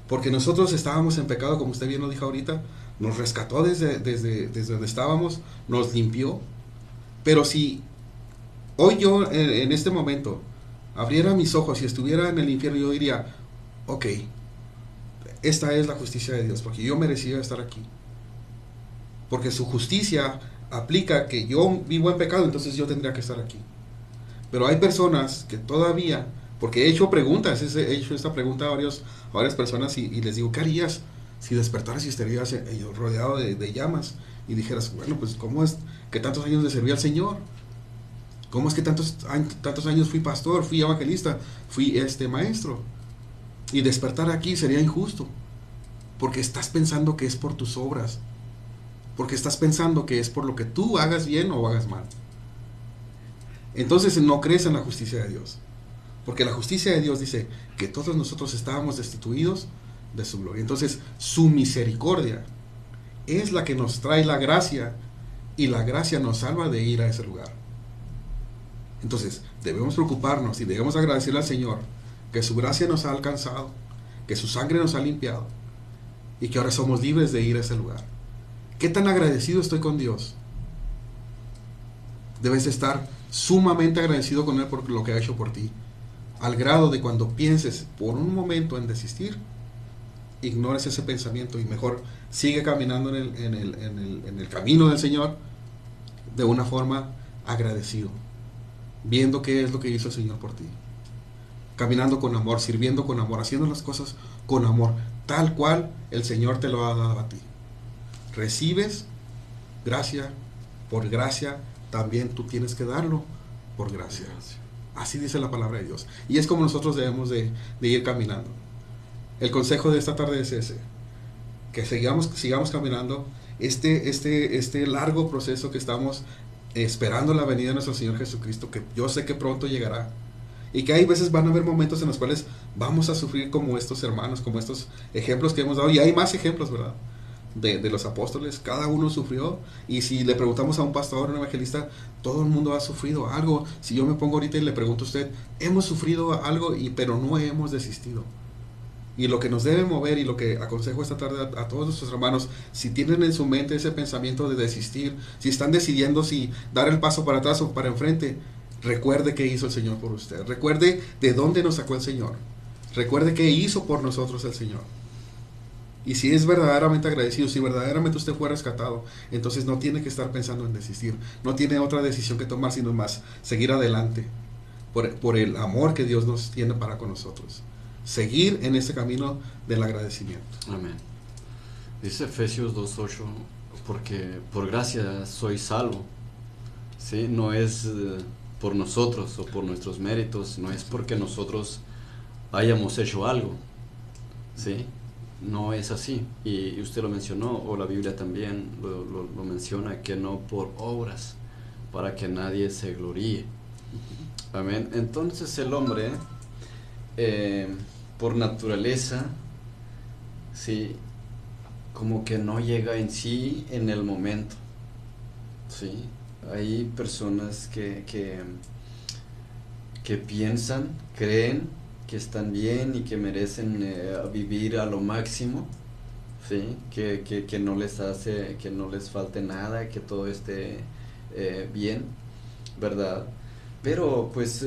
Porque nosotros estábamos en pecado, como usted bien lo dijo ahorita, nos rescató desde donde estábamos, nos limpió. Pero si hoy yo, en este momento, abriera mis ojos y estuviera en el infierno, yo diría, ok, esta es la justicia de Dios, porque yo merecía estar aquí. Porque su justicia aplica que yo vivo en pecado, entonces yo tendría que estar aquí. Pero hay personas que todavía, porque he hecho preguntas, he hecho esta pregunta a varias personas y les digo, ¿qué harías si despertaras y estarías rodeado de llamas? Y dijeras, bueno, pues ¿cómo es que tantos años le serví al Señor? ¿Cómo es que tantos años fui pastor, fui evangelista, fui maestro? Y despertar aquí sería injusto, porque estás pensando que es por tus obras, porque estás pensando que es por lo que tú hagas bien o hagas mal. Entonces no crees en la justicia de Dios, porque la justicia de Dios dice que todos nosotros estábamos destituidos de su gloria. Entonces su misericordia es la que nos trae la gracia, y la gracia nos salva de ir a ese lugar. Entonces debemos preocuparnos y debemos agradecerle al Señor que su gracia nos ha alcanzado, que su sangre nos ha limpiado y que ahora somos libres de ir a ese lugar. ¿Qué tan agradecido estoy con Dios? Debes estar sumamente agradecido con Él por lo que ha hecho por ti, al grado de cuando pienses por un momento en desistir, ignores ese pensamiento y mejor sigue caminando en el camino del Señor de una forma agradecido, viendo qué es lo que hizo el Señor por ti, caminando con amor, sirviendo con amor, haciendo las cosas con amor, tal cual el Señor te lo ha dado a ti. Recibes gracia, por gracia también tú tienes que darlo por gracia. Así dice la palabra de Dios. Y es como nosotros debemos de ir caminando. El consejo de esta tarde es ese, que sigamos caminando este largo proceso que estamos esperando la venida de nuestro Señor Jesucristo, que yo sé que pronto llegará. Y que hay veces van a haber momentos en los cuales vamos a sufrir como estos hermanos, como estos ejemplos que hemos dado. Y hay más ejemplos, ¿verdad? De los apóstoles, cada uno sufrió. Y si le preguntamos a un pastor, a un evangelista, todo el mundo ha sufrido algo. Si yo me pongo ahorita y le pregunto a usted, hemos sufrido algo, pero no hemos desistido. Y lo que nos debe mover, y lo que aconsejo esta tarde a todos nuestros hermanos, si tienen en su mente ese pensamiento de desistir, si están decidiendo si dar el paso para atrás o para enfrente, recuerde qué hizo el Señor por usted. Recuerde de dónde nos sacó el Señor. Recuerde qué hizo por nosotros el Señor. Y si es verdaderamente agradecido, si verdaderamente usted fue rescatado, entonces no tiene que estar pensando en desistir. No tiene otra decisión que tomar, sino más seguir adelante por el amor que Dios nos tiene para con nosotros. Seguir en ese camino del agradecimiento. Amén. Dice Efesios 2:8, porque por gracia soy salvo. ¿Sí? No es por nosotros o por nuestros méritos, no es porque nosotros hayamos hecho algo. ¿Sí? No es así. Y usted lo mencionó, o la Biblia también lo menciona, que no por obras, para que nadie se gloríe. Amén. Entonces el hombre, por naturaleza, sí, como que no llega en sí en el momento. Sí, hay personas que piensan, creen que están bien y que merecen vivir a lo máximo, sí, que no les hace, que no les falte nada, que todo esté bien, ¿verdad? Pero pues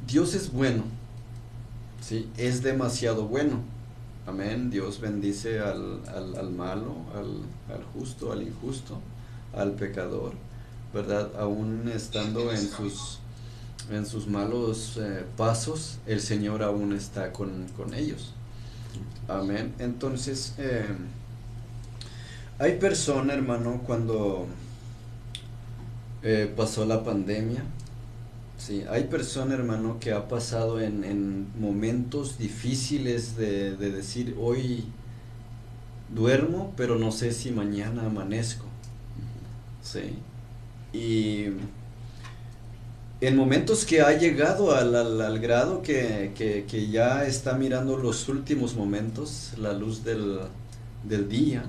Dios es bueno. Sí, es demasiado bueno. Amén. Dios bendice al malo, al justo, al injusto, al pecador, ¿verdad? Aún estando en sus malos pasos, el Señor aún está con ellos. Amén. Entonces, hay personas, hermano, cuando pasó la pandemia, Sí, hay persona, hermano, que ha pasado en momentos difíciles de decir, hoy duermo, pero no sé si mañana amanezco. Sí. Y en momentos que ha llegado al grado que ya está mirando los últimos momentos, la luz del día,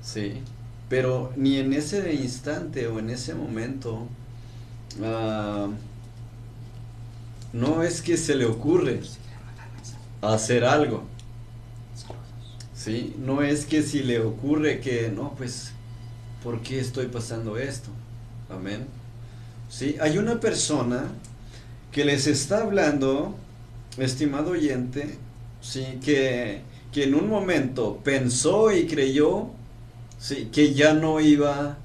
sí. Pero ni en ese instante o en ese momento, ah, no es que se le ocurre hacer algo, ¿sí? No es que si le ocurre que, no, pues, ¿por qué estoy pasando esto? Amén. Sí, hay una persona que les está hablando, estimado oyente, sí, que en un momento pensó y creyó, sí, que ya no iba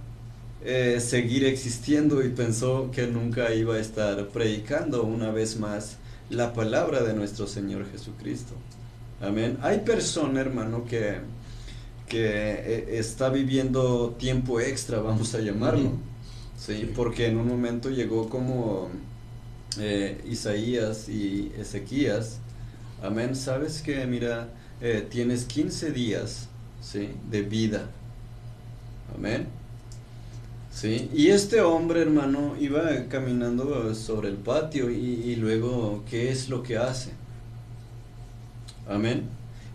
seguir existiendo y pensó que nunca iba a estar predicando una vez más la palabra de nuestro Señor Jesucristo. Amén. Hay persona, hermano, que está viviendo tiempo extra, vamos a llamarlo. Sí, Sí. porque en un momento llegó como Isaías y Ezequías. Amén. Sabes que, mira, tienes 15 días, ¿sí?, de vida. Amén. Sí, y este hombre, hermano, iba caminando sobre el patio y luego, ¿qué es lo que hace? Amén.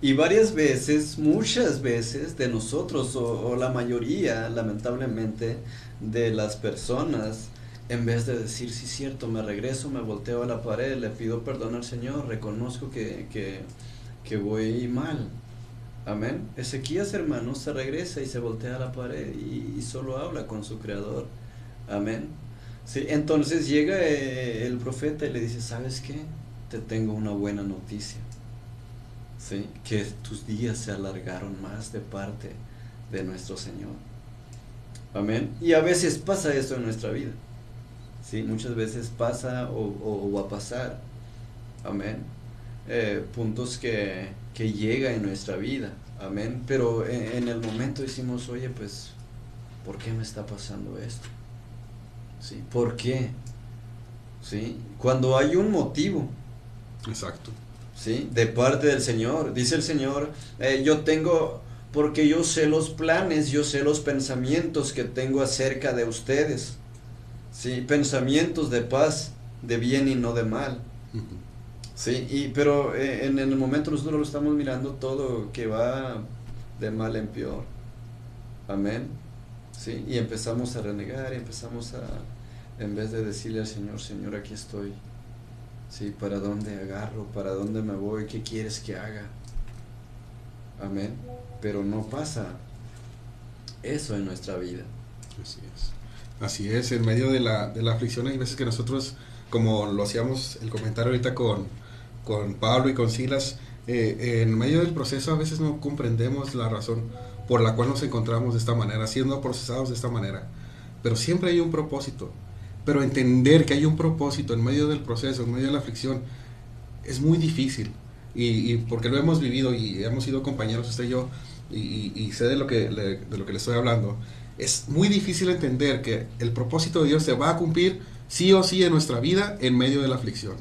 Y varias veces, muchas veces de nosotros, o la mayoría, lamentablemente, de las personas, en vez de decir, sí, cierto, me regreso, me volteo a la pared, le pido perdón al Señor, reconozco que voy mal. Amén. Ezequías, hermano, se regresa y se voltea a la pared y solo habla con su creador. Amén. Sí, entonces llega el profeta y le dice, ¿sabes qué? Te tengo una buena noticia. Sí, que tus días se alargaron más de parte de nuestro Señor. Amén. Y a veces pasa eso en nuestra vida. Sí, muchas veces pasa o va a pasar. Amén. Puntos que llega en nuestra vida. Amén. Pero en el momento decimos, oye, pues, ¿por qué me está pasando esto? ¿Sí? ¿Por qué? ¿Sí? Cuando hay un motivo, Exacto. ¿sí?, de parte del Señor. Dice el Señor, yo tengo, porque yo sé los planes, yo sé los pensamientos que tengo acerca de ustedes. ¿Sí? Pensamientos de paz, de bien y no de mal. Ujú. Sí, pero en el momento nosotros lo estamos mirando todo que va de mal en peor. Amén. Sí, y empezamos a renegar, y empezamos en vez de decirle al Señor, Señor, aquí estoy. Sí, ¿para dónde agarro? ¿Para dónde me voy? ¿Qué quieres que haga? Amén. Pero no pasa eso en nuestra vida. Así es. Así es, en medio de la aflicción hay veces que nosotros, como lo hacíamos el comentario ahorita con Pablo y con Silas, en medio del proceso a veces no comprendemos la razón por la cual nos encontramos de esta manera, siendo procesados de esta manera. Pero siempre hay un propósito. Pero entender que hay un propósito en medio del proceso, en medio de la aflicción, es muy difícil. Y porque lo hemos vivido y hemos sido compañeros usted y yo, y sé de lo que le estoy hablando. Es muy difícil entender que el propósito de Dios se va a cumplir sí o sí en nuestra vida en medio de la aflicción.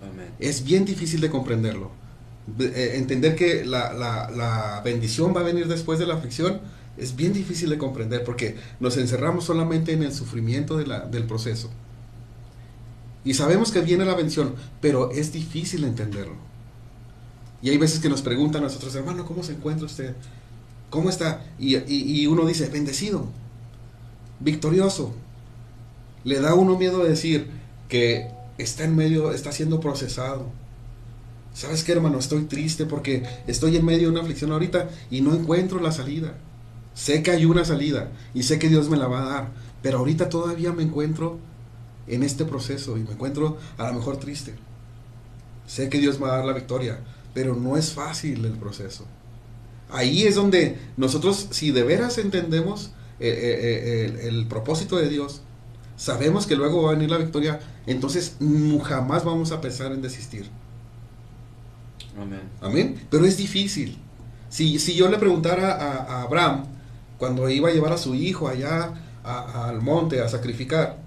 Amén. Es bien difícil de comprenderlo. Entender que la bendición va a venir después de la aflicción es bien difícil de comprender porque nos encerramos solamente en el sufrimiento del proceso. Y sabemos que viene la bendición, pero es difícil entenderlo. Y hay veces que nos preguntan a nosotros, hermano, ¿cómo se encuentra usted? ¿Cómo está? Y uno dice, bendecido, victorioso. Le da a uno miedo de decir que está en medio, está siendo procesado. ¿Sabes qué, hermano? Estoy triste porque estoy en medio de una aflicción ahorita y no encuentro la salida. Sé que hay una salida y sé que Dios me la va a dar, pero ahorita todavía me encuentro en este proceso y me encuentro a lo mejor triste. Sé que Dios me va a dar la victoria, pero no es fácil el proceso. Ahí es donde nosotros, si de veras entendemos el propósito de Dios, sabemos que luego va a venir la victoria, entonces jamás vamos a pensar en desistir. Amén. Amén. Pero es difícil. Si yo le preguntara a Abraham, cuando iba a llevar a su hijo allá al monte a sacrificar,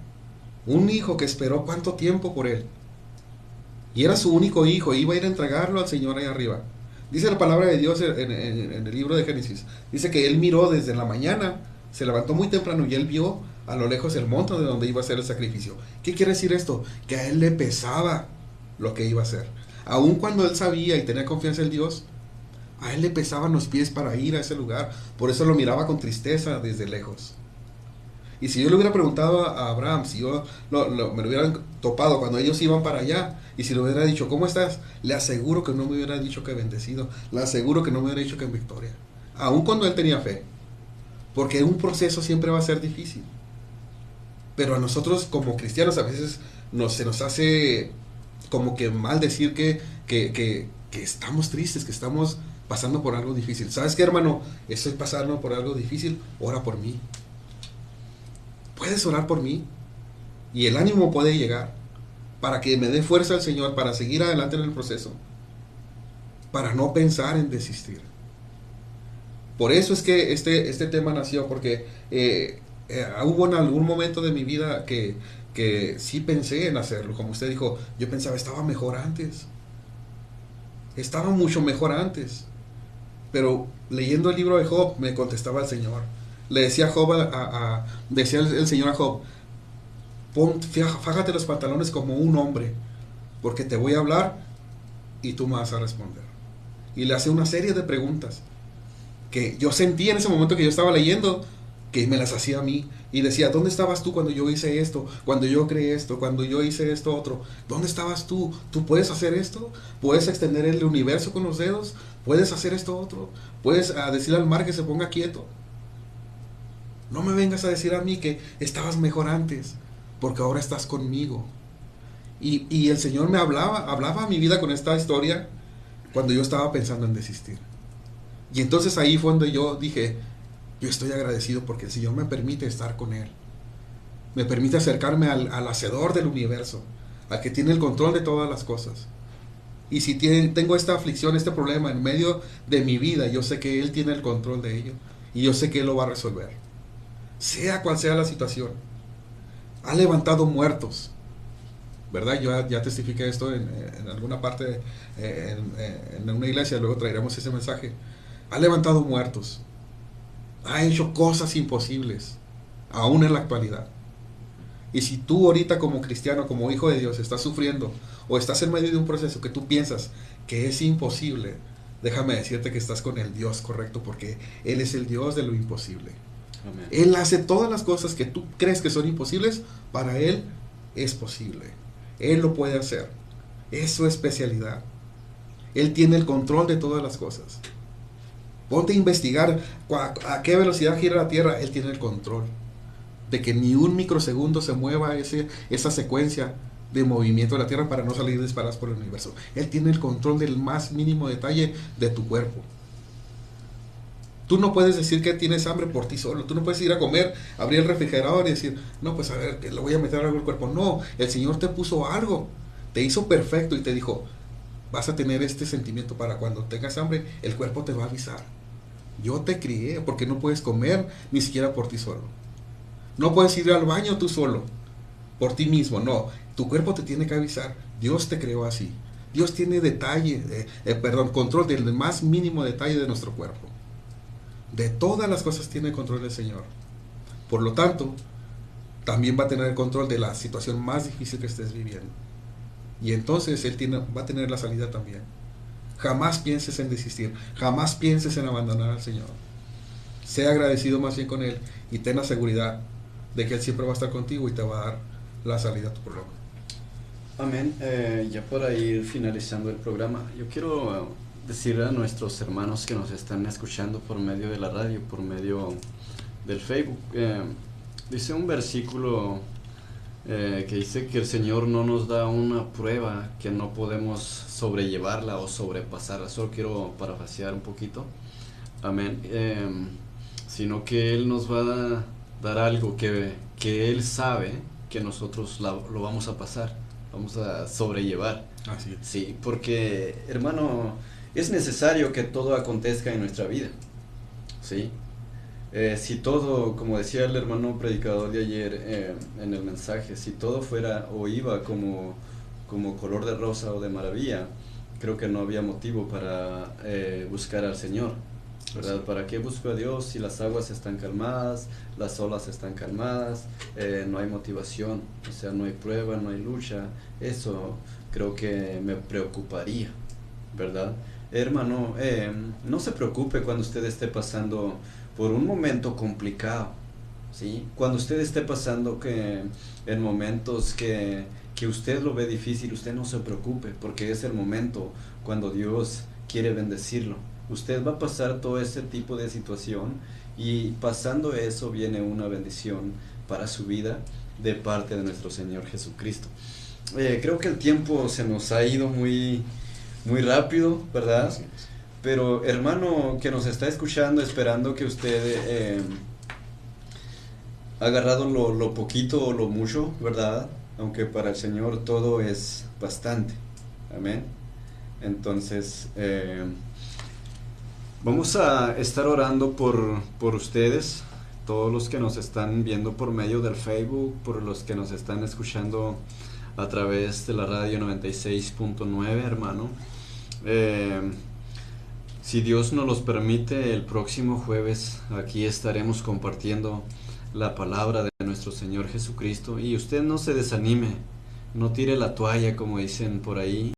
Un hijo que esperó cuánto tiempo por él. Y era su único hijo, iba a ir a entregarlo al Señor ahí arriba. Dice la palabra de Dios en el libro de Génesis. Dice que él miró desde la mañana, se levantó muy temprano y él vio a lo lejos el monte de donde iba a ser el sacrificio. ¿Qué quiere decir esto? Que a él le pesaba lo que iba a hacer. Aun cuando él sabía y tenía confianza en Dios, a él le pesaban los pies para ir a ese lugar. Por eso lo miraba con tristeza desde lejos. Y si yo le hubiera preguntado a Abraham, si yo me lo hubieran topado cuando ellos iban para allá, y si le hubiera dicho, ¿cómo estás? Le aseguro que no me hubiera dicho que bendecido, le aseguro que no me hubiera dicho que en victoria. Aun cuando él tenía fe. Porque un proceso siempre va a ser difícil. Pero a nosotros como cristianos a veces se nos hace como que mal decir que estamos tristes, que estamos pasando por algo difícil. ¿Sabes qué, hermano? Estoy pasando por algo difícil, ora por mí. Puedes orar por mí y el ánimo puede llegar para que me dé fuerza el Señor para seguir adelante en el proceso, para no pensar en desistir. Por eso es que este tema nació, porque hubo en algún momento de mi vida que sí pensé en hacerlo. Como usted dijo, yo pensaba, estaba mejor antes. Estaba mucho mejor antes. Pero leyendo el libro de Job me contestaba el Señor. Le decía Job decía el Señor a Job, fájate los pantalones como un hombre, porque te voy a hablar y tú me vas a responder. Y le hace una serie de preguntas que yo sentí en ese momento que yo estaba leyendo, que me las hacía a mí. Y decía, ¿dónde estabas tú cuando yo hice esto? Cuando yo creé esto, cuando yo hice esto otro. ¿Dónde estabas tú? ¿Tú puedes hacer esto? ¿Puedes extender el universo con los dedos? ¿Puedes hacer esto otro? ¿Puedes decirle al mar que se ponga quieto? No me vengas a decir a mí que estabas mejor antes, porque ahora estás conmigo. Y el Señor me hablaba a mi vida con esta historia cuando yo estaba pensando en desistir. Y entonces ahí fue donde yo dije, yo estoy agradecido porque el Señor me permite estar con Él. Me permite acercarme al hacedor del universo, al que tiene el control de todas las cosas. Y si tengo esta aflicción, este problema en medio de mi vida, yo sé que Él tiene el control de ello. Y yo sé que Él lo va a resolver. Sea cual sea la situación. Ha levantado muertos. ¿Verdad? Yo ya testifiqué esto en alguna parte, en una iglesia, luego traeremos ese mensaje. Ha levantado muertos. Ha hecho cosas imposibles, aún en la actualidad. Y si tú ahorita como cristiano, como hijo de Dios, estás sufriendo o estás en medio de un proceso que tú piensas que es imposible, déjame decirte que estás con el Dios correcto, porque Él es el Dios de lo imposible. Amén. Él hace todas las cosas que tú crees que son imposibles, para Él es posible. Él lo puede hacer. Es su especialidad. Él tiene el control de todas las cosas. Ponte a investigar a qué velocidad gira la Tierra. Él tiene el control de que ni un microsegundo se mueva esa secuencia de movimiento de la Tierra para no salir disparadas por el universo. Él tiene el control del más mínimo detalle de tu cuerpo. Tú no puedes decir que tienes hambre por ti solo. Tú no puedes ir a comer, abrir el refrigerador y decir, no, pues a ver, que le voy a meter algo al cuerpo. No, el Señor te puso algo, te hizo perfecto y te dijo, vas a tener este sentimiento para cuando tengas hambre, el cuerpo te va a avisar. Yo te crié porque no puedes comer ni siquiera por ti solo. No puedes ir al baño tú solo, por ti mismo, no. Tu cuerpo te tiene que avisar. Dios te creó así. Dios tiene control del más mínimo detalle de nuestro cuerpo. De todas las cosas tiene control el Señor. Por lo tanto, también va a tener el control de la situación más difícil que estés viviendo. Y entonces Él va a tener la salida también. Jamás pienses en desistir. Jamás pienses en abandonar al Señor. Sea agradecido más bien con Él y ten la seguridad de que Él siempre va a estar contigo y te va a dar la salida a tu problema. Amén. Ya para ir finalizando el programa, yo quiero decirle a nuestros hermanos que nos están escuchando por medio de la radio, por medio del Facebook, dice un versículo que dice que el Señor no nos da una prueba que no podemos sobrellevarla o sobrepasarla. Solo quiero parafrasear un poquito. Amén. Sino que Él nos va a dar algo que Él sabe que nosotros lo vamos a pasar, vamos a sobrellevar. Así es. Sí, porque, hermano, es necesario que todo acontezca en nuestra vida, ¿sí? Si todo, como decía el hermano predicador de ayer en el mensaje, si todo fuera o iba como color de rosa o de maravilla, creo que no había motivo para buscar al Señor, ¿verdad? ¿Para qué busco a Dios si las aguas están calmadas, las olas están calmadas, no hay motivación, o sea, no hay prueba, no hay lucha? Eso creo que me preocuparía, ¿verdad? Hermano, no se preocupe cuando usted esté pasando por un momento complicado, ¿sí? Cuando usted esté pasando en momentos que usted lo ve difícil, usted no se preocupe, porque es el momento cuando Dios quiere bendecirlo. Usted va a pasar todo ese tipo de situación y pasando eso viene una bendición para su vida de parte de nuestro Señor Jesucristo. Creo que el tiempo se nos ha ido muy rápido, ¿verdad? Así es. Pero hermano que nos está escuchando, esperando que usted ha agarrado lo poquito o lo mucho, ¿verdad? Aunque para el Señor todo es bastante. Amén. Entonces, vamos a estar orando por ustedes, todos los que nos están viendo por medio del Facebook, por los que nos están escuchando a través de la radio 96.9, hermano. Si Dios nos los permite, el próximo jueves aquí estaremos compartiendo la palabra de nuestro Señor Jesucristo. Y usted no se desanime, no tire la toalla como dicen por ahí.